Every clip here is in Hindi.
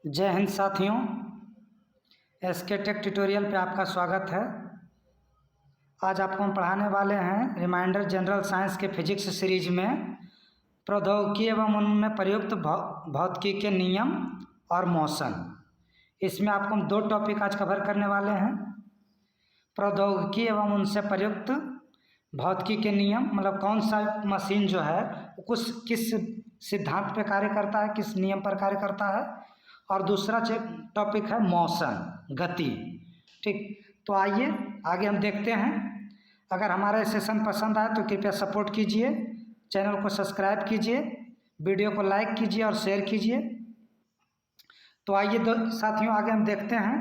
जय हिंद साथियों, एसके टेक ट्यूटोरियल पे आपका स्वागत है। आज आपको हम पढ़ाने वाले हैं रिमाइंडर जनरल साइंस के फिजिक्स सीरीज में प्रौद्योगिकी एवं उनमें प्रयुक्त भौतिकी के नियम और मोशन। इसमें आपको हम दो टॉपिक आज कवर करने वाले हैं। प्रौद्योगिकी एवं उनसे प्रयुक्त भौतिकी के नियम, मतलब कौन सा मशीन जो है किस सिद्धांत पे कार्य करता है, किस नियम पर कार्य करता है। और दूसरा टॉपिक है मोशन, गति। ठीक, तो आइए आगे हम देखते हैं। अगर हमारा सेशन पसंद आए तो कृपया सपोर्ट कीजिए, चैनल को सब्सक्राइब कीजिए, वीडियो को लाइक कीजिए और शेयर कीजिए। तो आइए साथियों आगे हम देखते हैं।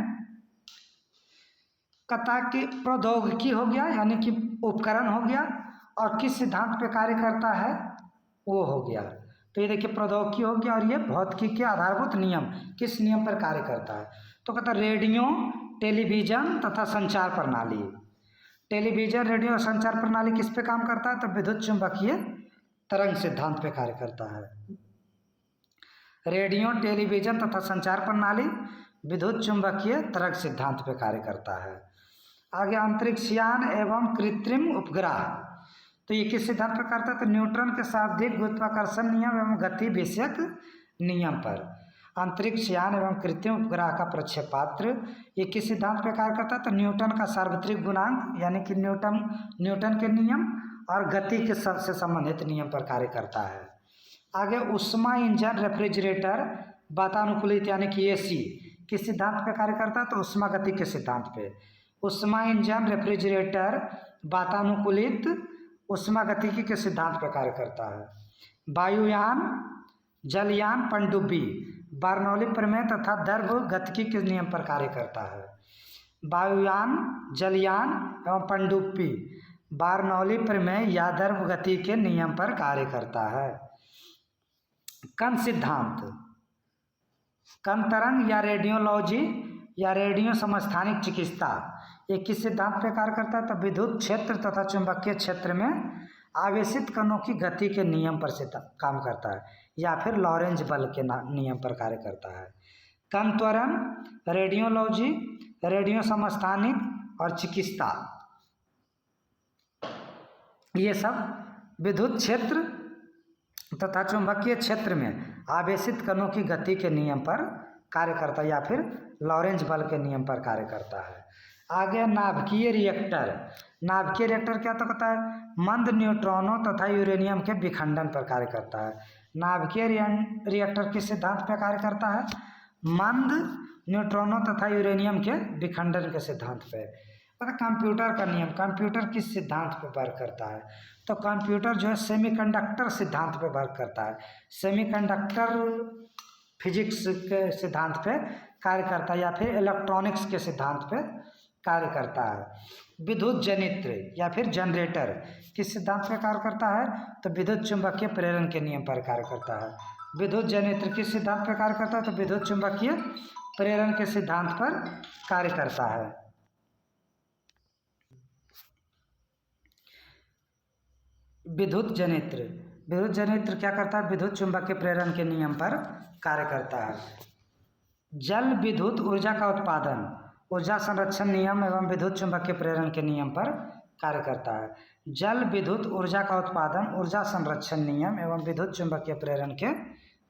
कथा की प्रौद्योगिकी हो गया, यानी कि उपकरण हो गया, और किस सिद्धांत पे कार्य करता है वो हो गया। तो ये देखिए प्रौद्योगिकी हो गया, और ये भौतिकी के आधारभूत नियम किस नियम पर कार्य करता है। तो कहता है रेडियो, टेलीविजन तथा संचार प्रणाली। टेलीविजन, रेडियो और संचार प्रणाली किस पे काम करता है? तो विद्युत चुंबकीय तरंग सिद्धांत पे कार्य करता है। रेडियो, टेलीविजन तथा संचार प्रणाली विद्युत चुंबकीय तरंग सिद्धांत पे कार्य करता है। आगे अंतरिक्षयान एवं कृत्रिम उपग्रह, तो ये किस सिद्धांत पर करता है? तो न्यूटन के शाब्दिक गुरुत्वाकर्षण नियम एवं गति विषयक नियम पर। अंतरिक्षयान एवं कृत्रिम उपग्रह का प्रक्षेपास्त्र ये किस सिद्धांत पर कार्य करता है? तो न्यूटन का सार्वत्रिक गुणांक, यानी कि न्यूटन के नियम और गति के से संबंधित नियम पर कार्य करता है। आगे उष्मा इंजन, रेफ्रिजरेटर, वातानुकूलित यानी कि एसी किस सिद्धांत पर कार्य करता है? तो उष्मा गति के सिद्धांत पे। उष्मा इंजन, रेफ्रिजरेटर, वातानुकूलित उष्मा गतिकी के सिद्धांत पर कार्य करता है। वायुयान, जलयान, पनडुब्बी बर्नौली प्रमेय तथा द्रव गतिकी के नियम पर कार्य करता है। वायुयान, जलयान एवं पनडुब्बी बर्नौली प्रमेय या द्रव गति के नियम पर कार्य करता है। कण सिद्धांत, कण तरंग या रेडियोलॉजी या रेडियो समस्थानिक चिकित्सा ये किस सिद्धांत पर कार्य करता है? तो विद्युत क्षेत्र तथा चुंबकीय क्षेत्र में आवेशित कणों की गति के नियम पर काम करता है, या फिर लॉरेंज बल के नियम पर कार्य करता है। कण त्वरण, रेडियोलॉजी, रेडियो समस्थानिक और चिकित्सा ये सब विद्युत क्षेत्र तथा चुंबकीय क्षेत्र में आवेशित कणों की गति के नियम पर कार्य करता है, या फिर लॉरेंज बल के नियम पर कार्य करता है। आगे नाभिकीय रिएक्टर। नाभिकीय रिएक्टर क्या तो कहता है? मंद न्यूट्रॉनों तथा यूरेनियम के विखंडन पर कार्य करता है। नाभिकीय रिएक्टर किस सिद्धांत पर कार्य करता है? मंद न्यूट्रॉनों तथा यूरेनियम के विखंडन के सिद्धांत पे। कंप्यूटर का नियम, कंप्यूटर किस सिद्धांत पे वर्क करता है? तो कंप्यूटर जो है सेमीकंडक्टर सिद्धांत पे वर्क करता है। सेमीकंडक्टर फिजिक्स के सिद्धांत पे कार्य करता है, या फिर इलेक्ट्रॉनिक्स के सिद्धांत पे कार्य करता है। विद्युत जनित्र या फिर जनरेटर किस सिद्धांत पे कार्य करता है? तो विद्युत चुंबकीय प्रेरण के नियम पर कार्य करता है। विद्युत जनित्र किस सिद्धांत पर कार्य करता है? तो विद्युत चुंबकीय प्रेरण के सिद्धांत पर कार्य करता है। विद्युत जनित्र, विद्युत जनित्र क्या करता है? विद्युत चुंबकीय प्रेरण के नियम पर कार्य करता है। जल विद्युत ऊर्जा का उत्पादन, ऊर्जा संरक्षण नियम एवं विद्युत चुंबकीय प्रेरण के नियम पर कार्य करता है। जल विद्युत ऊर्जा का उत्पादन, ऊर्जा संरक्षण नियम एवं विद्युत चुंबकीय प्रेरण के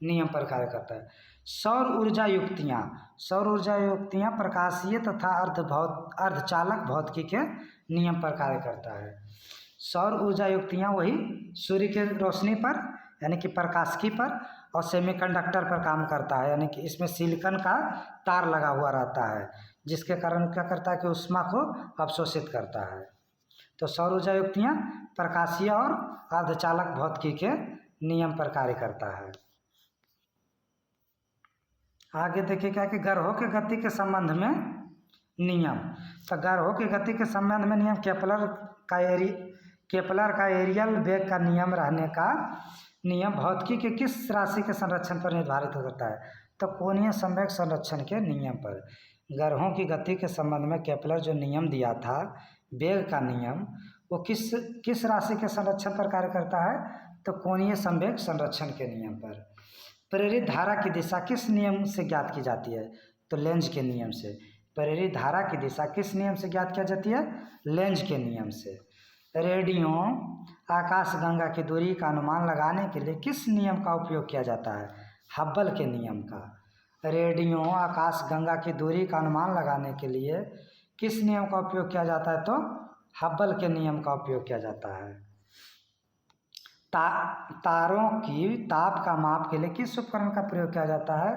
नियम पर कार्य करता है। सौर ऊर्जा युक्तियाँ, सौर ऊर्जा युक्तियाँ प्रकाशीय तथा अर्धचालक भौतिकी के नियम पर कार्य करता है। सौर ऊर्जा युक्तियाँ वही सूर्य की रोशनी पर यानी कि प्रकाशिकी पर और सेमीकंडक्टर पर काम करता है, यानी कि इसमें सिलिकॉन का तार लगा हुआ रहता है, जिसके कारण क्या करता है कि ऊष्मा को अवशोषित करता है। तो सौर ऊर्जा युक्तियाँ प्रकाशीय और अर्धचालक भौतिकी के नियम पर कार्य करता है। आगे देखिए क्या कि ग्रहों के गति के संबंध में नियम। तो ग्रहों की गति के संबंध में नियम केपलर का एरियल वेग का नियम रहने का नियम भौतिकी के किस राशि के संरक्षण पर निर्धारित करता है? तो कोणीय संवेग संरक्षण के नियम पर। ग्रहों की गति के संबंध में केपलर जो नियम दिया था, वेग का नियम, वो किस राशि के संरक्षण पर कार्य करता है? तो कोणीय संवेग संरक्षण के नियम पर। प्रेरित धारा की दिशा किस नियम से ज्ञात की जाती है? तो लेंज के नियम से। प्रेरित धारा की दिशा किस नियम से ज्ञात की जाती है? लेंज के नियम से। रेडियो आकाशगंगा की दूरी का अनुमान लगाने के लिए किस नियम का उपयोग किया जाता है? हब्बल के नियम का। रेडियो आकाशगंगा की दूरी का अनुमान लगाने के लिए किस नियम का उपयोग किया जाता है? तो हब्बल के नियम का उपयोग किया जाता है। तारों की ताप का माप के लिए किस उपकरण का प्रयोग किया जाता है?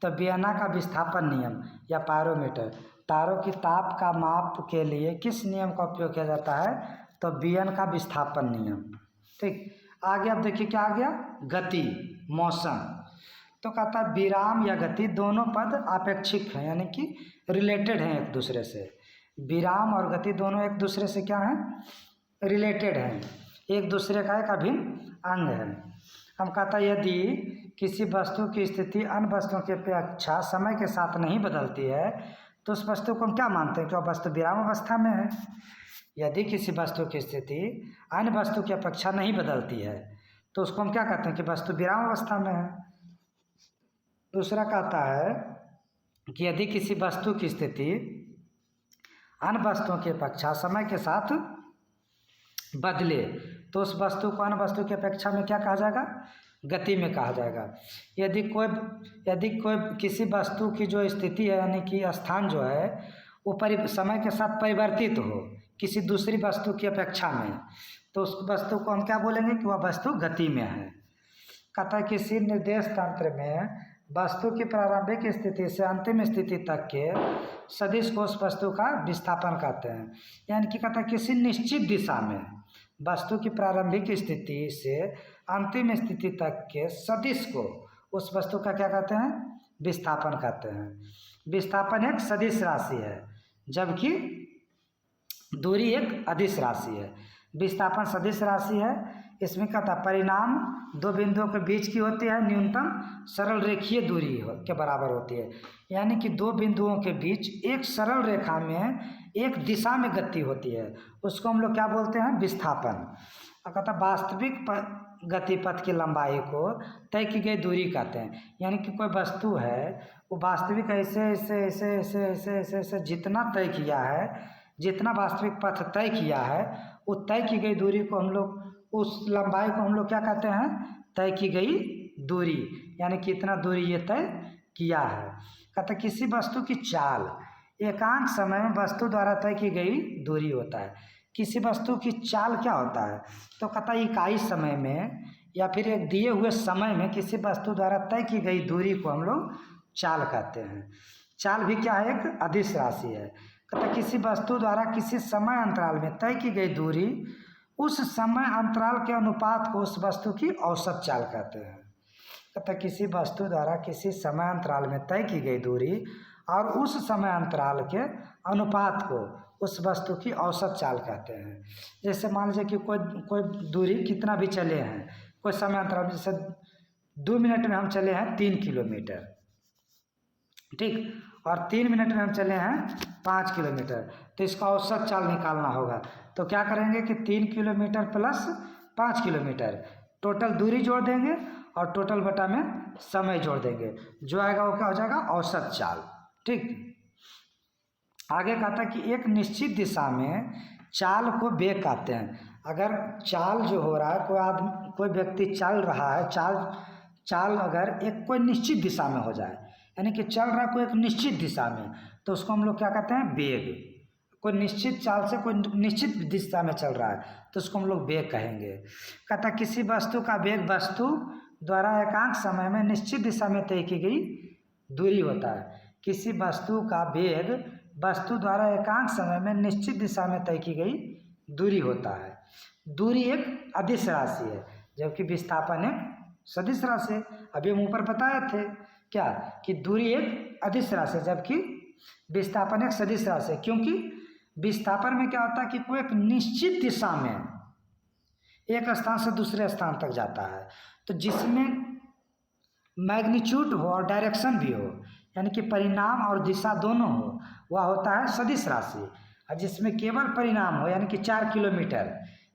तो वियना का विस्थापन नियम या पायरोमीटर। तारों की ताप का माप के लिए किस नियम का उपयोग किया जाता है? तो वियन का विस्थापन नियम। ठीक, आगे अब देखिए क्या आ गया? गति, मौसम। तो कहता है विराम या गति दोनों पद आपेक्षिक हैं, यानी कि रिलेटेड हैं एक दूसरे से। विराम और गति दोनों एक दूसरे से क्या हैं? रिलेटेड हैं, एक दूसरे का एक अभिन्न अंग है। हम कहता है यदि किसी वस्तु की स्थिति अन्य वस्तुओं की अपेक्षा समय के साथ नहीं बदलती है तो उस वस्तु को हम क्या मानते हैं कि वह वस्तु विराम अवस्था में है। यदि किसी वस्तु की स्थिति अन्य वस्तु की अपेक्षा नहीं बदलती है तो उसको हम क्या कहते हैं कि वस्तु विराम अवस्था में है। दूसरा कहता है कि यदि किसी वस्तु की स्थिति अन्य वस्तुओं की अपेक्षा समय के साथ बदले तो उस वस्तु को अन्य वस्तु की अपेक्षा में क्या कहा जाएगा? गति में कहा जाएगा। यदि कोई किसी वस्तु की जो स्थिति है, यानी कि स्थान जो है वो समय के साथ परिवर्तित हो किसी दूसरी वस्तु की अपेक्षा में, तो उस वस्तु को हम क्या बोलेंगे कि वह वस्तु गति में है। कहता है किसी निर्देश तंत्र में वस्तु की प्रारंभिक स्थिति से अंतिम स्थिति तक के सदिश को उस वस्तु का विस्थापन कहते हैं। यानी कि कहता है किसी निश्चित दिशा में वस्तु की प्रारंभिक स्थिति से अंतिम स्थिति तक के सदिश को उस वस्तु का क्या कहते हैं? विस्थापन कहते हैं। विस्थापन एक सदिश राशि है जबकि दूरी एक अदिश राशि है। विस्थापन सदिश राशि है। इसमें कहता परिणाम दो बिंदुओं के बीच की होती है, न्यूनतम सरल रेखीय दूरी के बराबर होती है। यानी कि दो बिंदुओं के बीच एक सरल रेखा में एक दिशा में गति होती है, उसको हम लोग क्या बोलते हैं? विस्थापन। कहता वास्तविक गति पथ की लंबाई को तय की गई दूरी कहते हैं। यानी कि कोई वस्तु है वो वास्तविक ऐसे ऐसे ऐसे ऐसे ऐसे ऐसे ऐसे जितना तय किया है, जितना वास्तविक पथ तय किया है वो तय की गई दूरी को हम लोग, उस लंबाई को हम लोग क्या कहते हैं? तय की गई दूरी। यानी कि इतना दूरी ये तय किया है। कहते किसी वस्तु की चाल एकांक समय में वस्तु द्वारा तय की गई दूरी होता है। किसी वस्तु की चाल क्या होता है? तो कहता इकाई समय में या फिर एक दिए हुए समय में किसी वस्तु द्वारा तय की गई दूरी को हम लोग चाल कहते हैं। चाल भी क्या है? एक अदिश राशि है। कहता किसी वस्तु द्वारा किसी समय अंतराल में तय की गई दूरी उस समय अंतराल के अनुपात को उस वस्तु की औसत चाल कहते हैं। कहता किसी वस्तु द्वारा किसी समय अंतराल में तय की गई दूरी और उस समय अंतराल के अनुपात को उस वस्तु की औसत चाल कहते हैं। जैसे मान लीजिए कि कोई दूरी कितना भी चले हैं, कोई समय अंतराल, जैसे 2 मिनट में हम चले हैं 3 किलोमीटर, ठीक, और 3 मिनट में हम चले हैं 5 किलोमीटर, तो इसका औसत चाल निकालना होगा। तो क्या करेंगे कि 3 किलोमीटर प्लस 5 किलोमीटर टोटल दूरी जोड़ देंगे और टोटल बटा में समय जोड़ देंगे, जो आएगा वो क्या हो जाएगा? औसत चाल। ठीक, आगे कहता है कि एक निश्चित दिशा में चाल को वेग कहते हैं। अगर चाल जो हो रहा है, कोई व्यक्ति चल रहा है, चाल अगर एक कोई निश्चित दिशा में हो जाए, यानी कि चल रहा है कोई एक निश्चित दिशा में, तो उसको हम लोग क्या कहते हैं? वेग। कोई निश्चित चाल से कोई निश्चित दिशा में चल रहा है तो उसको हम लोग वेग कहेंगे। कहता किसी वस्तु का वेग वस्तु द्वारा एकांक समय में निश्चित दिशा में तय की गई दूरी होता है। किसी वस्तु का वेग वस्तु द्वारा एकांक समय में निश्चित दिशा में तय की गई दूरी होता है। दूरी एक अदिश राशि है जबकि विस्थापन एक सदिश राशि है। अभी हम ऊपर बताए थे क्या कि दूरी एक अदिश राशि है जबकि विस्थापन एक सदिश राशि है। क्योंकि विस्थापन में क्या होता है कि कोई एक निश्चित दिशा में एक स्थान से दूसरे स्थान तक जाता है, तो जिसमें मैग्नीट्यूड हो और डायरेक्शन भी हो, यानी कि परिणाम और दिशा दोनों हो, वह होता है सदिश राशि। और जिसमें केवल परिणाम हो, यानी कि 4 किलोमीटर,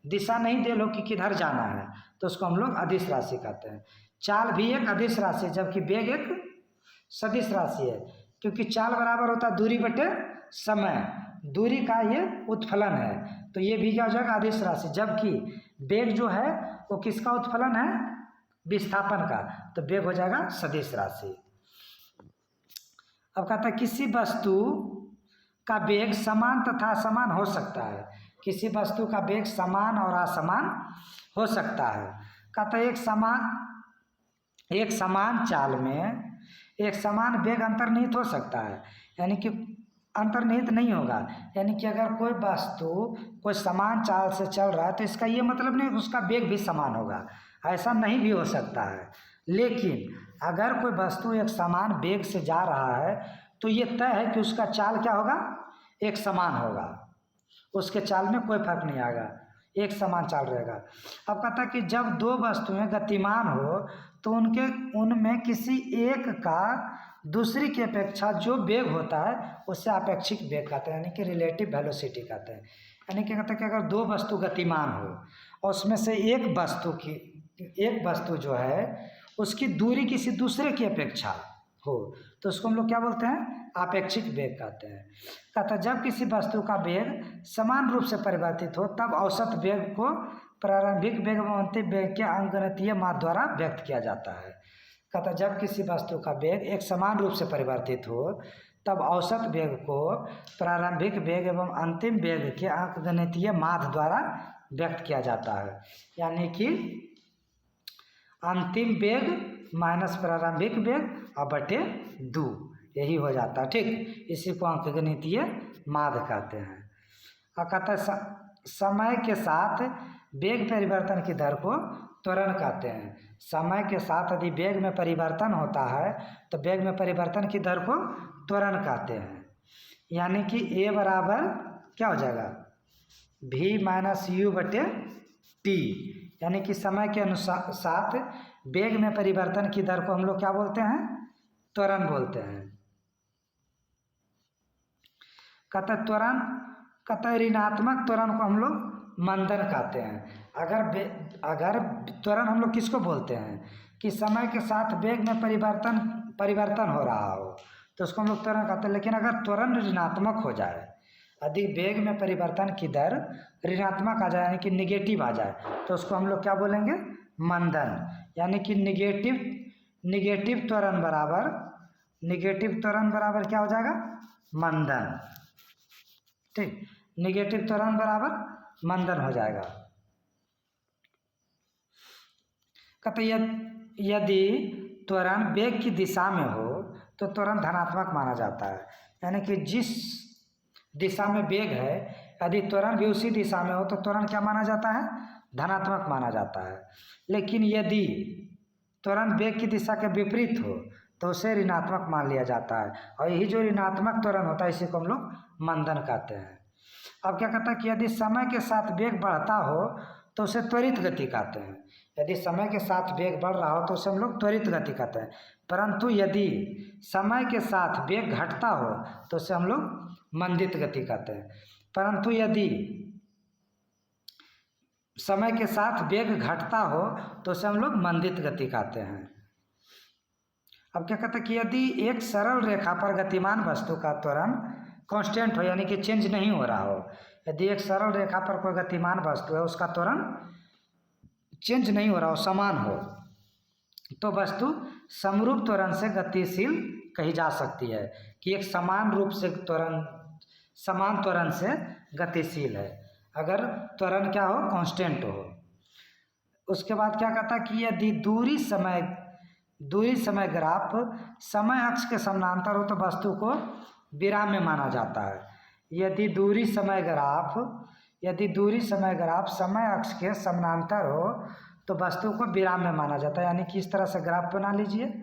दिशा नहीं दे लो कि किधर जाना है, तो उसको हम लोग अदिश राशि कहते हैं। चाल भी एक अदिश राशि है, जबकि वेग एक सदिश राशि है, क्योंकि चाल बराबर होता है दूरी बटे समय, दूरी का ये उत्फलन है, तो ये भी क्या हो जाएगा अदिश राशि। जबकि वेग जो है वो किसका उत्फलन है, विस्थापन का, तो वेग हो जाएगा सदिश राशि। अब कहता है किसी वस्तु का वेग समान तथा असमान हो सकता है, किसी वस्तु का वेग समान और असमान हो सकता है। कहता है एक समान चाल में एक समान वेग अंतर्निहित हो सकता है, यानी कि अंतर्निहित नहीं होगा, यानी कि अगर कोई वस्तु कोई समान चाल से चल रहा है तो इसका ये मतलब नहीं उसका वेग भी समान होगा, ऐसा नहीं भी हो सकता है। लेकिन अगर कोई वस्तु एक समान वेग से जा रहा है तो ये तय है कि उसका चाल क्या होगा, एक समान होगा, उसके चाल में कोई फर्क नहीं आएगा, एक समान चाल रहेगा। अब कहता है कि जब दो वस्तुएं गतिमान हो तो उनमें किसी एक का दूसरी की अपेक्षा जो वेग होता है उससे आपेक्षिक वेग कहते हैं, यानी कि रिलेटिव वेलोसिटी कहते हैं। यानी क्या कहते हैं कि अगर दो वस्तु गतिमान हो और उसमें से एक वस्तु जो है उसकी दूरी किसी दूसरे की अपेक्षा हो तो उसको हम लोग क्या बोलते हैं, आपेक्षिक वेग कहते हैं। कहता है जब किसी वस्तु का वेग समान रूप से परिवर्तित हो तब औसत वेग को प्रारंभिक वेग एवं अंतिम वेग के अंकगणितीय माध्य द्वारा व्यक्त किया जाता है। कहता है जब किसी वस्तु का वेग एक समान रूप से परिवर्तित हो तब औसत वेग को प्रारंभिक वेग एवं अंतिम वेग के अंकगणितीय माध्य द्वारा व्यक्त किया जाता है, यानी कि अंतिम वेग माइनस प्रारंभिक वेग और बटे 2, यही हो जाता है। ठीक, इसी को अंकगणितीय माध्य कहते हैं। और कहता है समय के साथ वेग परिवर्तन की दर को त्वरण कहते हैं। समय के साथ यदि वेग में परिवर्तन होता है तो वेग में परिवर्तन की दर को त्वरण कहते हैं, यानी कि ए बराबर क्या हो जाएगा, v माइनस यू बटे टी, यानी कि समय के अनुसार साथ वेग में परिवर्तन की दर को हम लोग क्या बोलते हैं, त्वरण बोलते हैं। कहता है त्वरण, कहता है ऋणात्मक त्वरण को हम लोग मंदन कहते हैं। अगर त्वरण हम लोग किसको बोलते हैं कि समय के साथ वेग में परिवर्तन हो रहा हो तो उसको हम लोग त्वरण कहते हैं। लेकिन अगर त्वरण ऋणात्मक हो जाए, यदि वेग में परिवर्तन की दर ऋणात्मक आ जाए यानी कि निगेटिव आ जाए तो उसको हम लोग क्या बोलेंगे, मंदन, यानी कि निगेटिव त्वरण बराबर क्या हो जाएगा, मंदन। ठीक, निगेटिव त्वरण बराबर मंदन हो जाएगा। कहते यदि त्वरण वेग की दिशा में हो तो त्वरण धनात्मक माना जाता है, यानी कि जिस दिशा में वेग है यदि त्वरण भी उसी दिशा में हो तो त्वरण क्या माना जाता है, धनात्मक माना जाता है। लेकिन यदि त्वरण वेग की दिशा के विपरीत हो तो उसे ऋणात्मक मान लिया जाता है, और यही जो ऋणात्मक त्वरण होता है इसी को हम लोग मंदन कहते हैं। अब क्या कहता है कि यदि समय के साथ वेग बढ़ता हो तो उसे त्वरित गति कहते हैं। यदि समय के साथ वेग बढ़ रहा हो तो उसे हम लोग त्वरित गति कहते हैं, परंतु यदि समय के साथ वेग घटता हो तो उसे हम लोग मंदित गति कहते हैं। परंतु यदि समय के साथ वेग घटता हो तो उसे हम लोग मंदित गति कहते हैं। अब क्या कहते हैं कि यदि एक सरल रेखा पर गतिमान वस्तु का त्वरण कांस्टेंट हो, यानी कि चेंज नहीं हो रहा हो, यदि एक सरल रेखा पर कोई गतिमान वस्तु है उसका त्वरण चेंज नहीं हो रहा हो, समान हो, तो वस्तु समरूप त्वरण से गतिशील कही जा सकती है, कि एक समान त्वरण से गतिशील है, अगर त्वरण क्या हो, कांस्टेंट हो। उसके बाद क्या कहता है कि यदि दूरी समय ग्राफ समय अक्ष के समानांतर हो तो वस्तु को विराम में माना जाता है। यदि दूरी समय ग्राफ समय अक्ष के समानांतर हो तो वस्तु को विराम में माना जाता है, यानी कि इस तरह से ग्राफ बना लीजिए,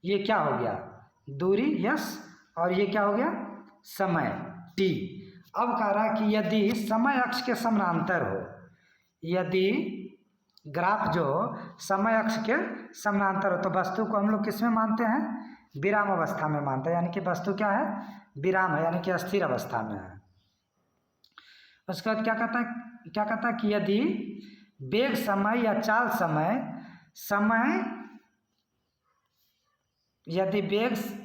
ये क्या हो गया, दूरी यस, और ये क्या हो गया, समय टी। अब कह रहा है कि यदि समय अक्ष के समानांतर हो, यदि ग्राफ जो समय अक्ष के समानांतर हो तो वस्तु को हम लोग किस में मानते हैं, विराम अवस्था में मानते हैं, यानी कि वस्तु क्या है, विराम है, यानी कि अस्थिर अवस्था में है। उसके बाद क्या कहता है कि यदि वेग समय या चाल समय यदि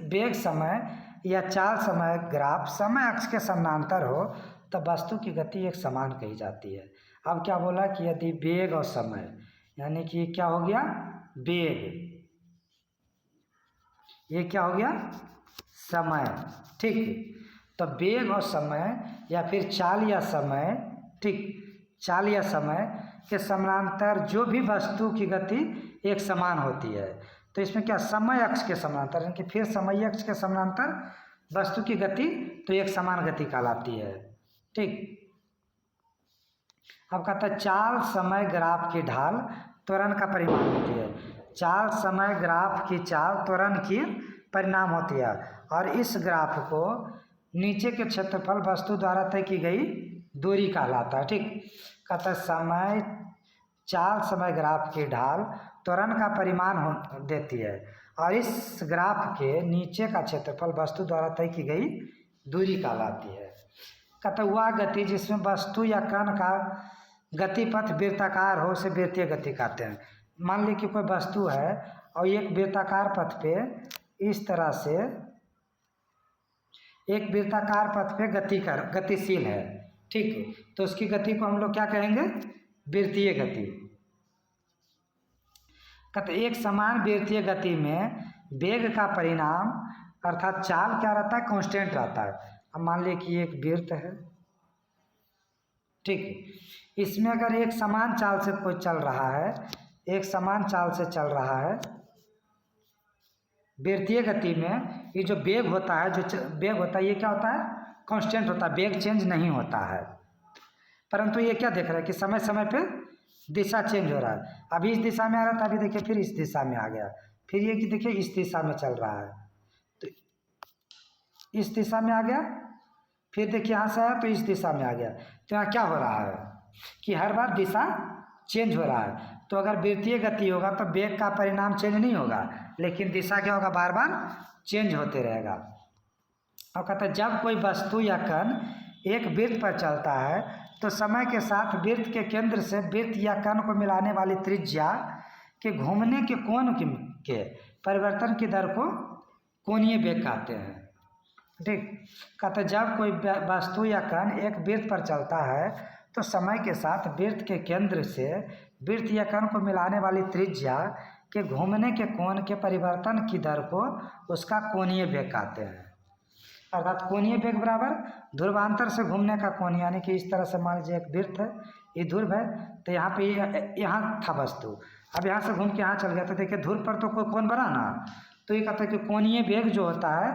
वेग समय या चाल समय ग्राफ समय अक्ष के समानांतर हो तब वस्तु की गति एक समान कही जाती है। अब क्या बोला कि यदि वेग और समय, यानी कि क्या हो गया, वेग, ये क्या हो गया, समय, ठीक। तो वेग और समय या फिर चाल या समय, ठीक, चाल या समय के समानांतर जो भी वस्तु की गति एक समान होती है, तो इसमें क्या, समय अक्ष के समानांतर, यानी कि फिर समय अक्ष के समानांतर वस्तु की गति तो एक समान गति कहलाती है, ठीक। अब कहता है चाल समय ग्राफ की ढाल त्वरण का परिमाण होती है। चाल समय ग्राफ की चाल त्वरण की परिणाम होती है और इस ग्राफ को नीचे के क्षेत्रफल वस्तु द्वारा तय की गई दूरी कहलाता है, ठीक। कहता है चाल समय ग्राफ की ढाल त्वरण का परिमाण देती है और इस ग्राफ के नीचे का क्षेत्रफल वस्तु द्वारा तय की गई दूरी कहलाती है। कहता है वह गति जिसमें वस्तु या कण का गतिपथ वृत्ताकार हो उसे वृत्तीय गति कहते हैं। मान ली कि कोई वस्तु है और एक वृत्ताकार पथ पे इस तरह से, एक वृत्ताकार पथ पे गतिशील है, ठीक, तो उसकी गति को हम लोग क्या कहेंगे, वृत्तीय गति। कहते एक समान वृत्तीय गति में वेग का परिणाम अर्थात चाल क्या रहता है, कांस्टेंट रहता है। अब मान लीजिए कि एक वृत्त है, ठीक, इसमें अगर एक समान चाल से कोई चल रहा है, एक समान चाल से चल रहा है, वृत्तीय गति में ये जो वेग होता है, जो वेग होता है ये क्या होता है, कांस्टेंट होता है, वेग चेंज नहीं होता है। परंतु ये क्या देख रहा है कि समय समय पे दिशा चेंज हो रहा है। अभी इस दिशा में आ रहा था, अभी देखिए फिर इस दिशा में आ गया, फिर ये कि देखिए इस दिशा में चल रहा है, तो इस दिशा में आ गया, फिर देखिए यहाँ से आया तो इस दिशा में आ गया। तो यहाँ क्या हो रहा है कि हर बार दिशा चेंज हो रहा है। तो अगर वृत्तीय गति होगा तो वेग का परिणाम चेंज नहीं होगा, लेकिन दिशा क्या होगा, बार बार चेंज होते रहेगा। और कहता है जब कोई वस्तु या कण एक वृत्त पर चलता है तो समय के साथ वृत्त के केंद्र से वृत्त या कण को मिलाने वाली त्रिज्या के घूमने के कोण के परिवर्तन की दर को कोणीय वेग कहते हैं, ठीक। कहते जब कोई वस्तु या कण एक वृत्त पर चलता है तो समय के साथ वृत्त के केंद्र से वृत्त या कण को मिलाने वाली त्रिज्या के घूमने के कोण के परिवर्तन की दर को उसका कोणीय वेग कहते हैं। अर्थात कोणीय वेग बराबर ध्रुवांतर से घूमने का कोण, यानी कि इस तरह से मान लीजिए एक वृत्त है, ये ध्रुव है, तो यहाँ पे यहाँ था वस्तु, अब यहाँ से घूम के यहाँ चल गया, तो देखिए ध्रुव पर तो कोई कोण बना ना, तो ये कहता है कि कोणीय वेग जो होता है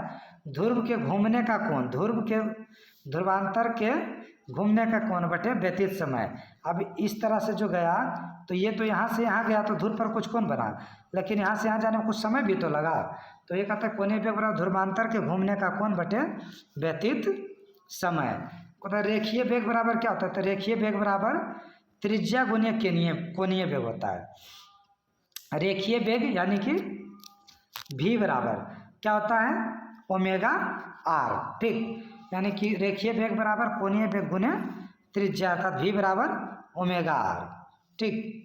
ध्रुव के घूमने का कोण, ध्रुव के ध्रुवांतर के घूमने का कोण बटे व्यतीत समय। अब इस तरह से जो गया तो ये तो यहाँ से यहाँ गया तो ध्रुव पर कुछ कोण बना, लेकिन यहाँ से यहाँ जाने में कुछ समय भी तो लगा, तो ये कहता है कोणीय वेग बराबर ध्रुवांतर के घूमने का कोण बटे व्यतीत समय। तो रेखीय वेग बराबर क्या होता है, तो रेखीय वेग बराबर त्रिज्या गुणित कोणीय वेग होता है। रेखीय वेग यानी कि v बराबर क्या होता है, ओमेगा आर, ठीक, यानी कि रेखीय वेग बराबर कोणीय वेग गुने त्रिज्या, अर्थात v बराबर ओमेगा आर, ठीक।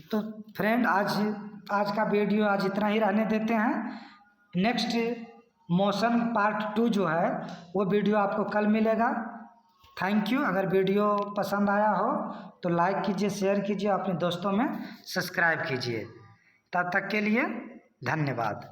तो फ्रेंड आज का वीडियो आज इतना ही रहने देते हैं। नेक्स्ट मोशन पार्ट 2 जो है वो वीडियो आपको कल मिलेगा। Thank you. अगर वीडियो पसंद आया हो तो लाइक कीजिए, शेयर कीजिए, अपने दोस्तों में सब्सक्राइब कीजिए। तब तक के लिए धन्यवाद।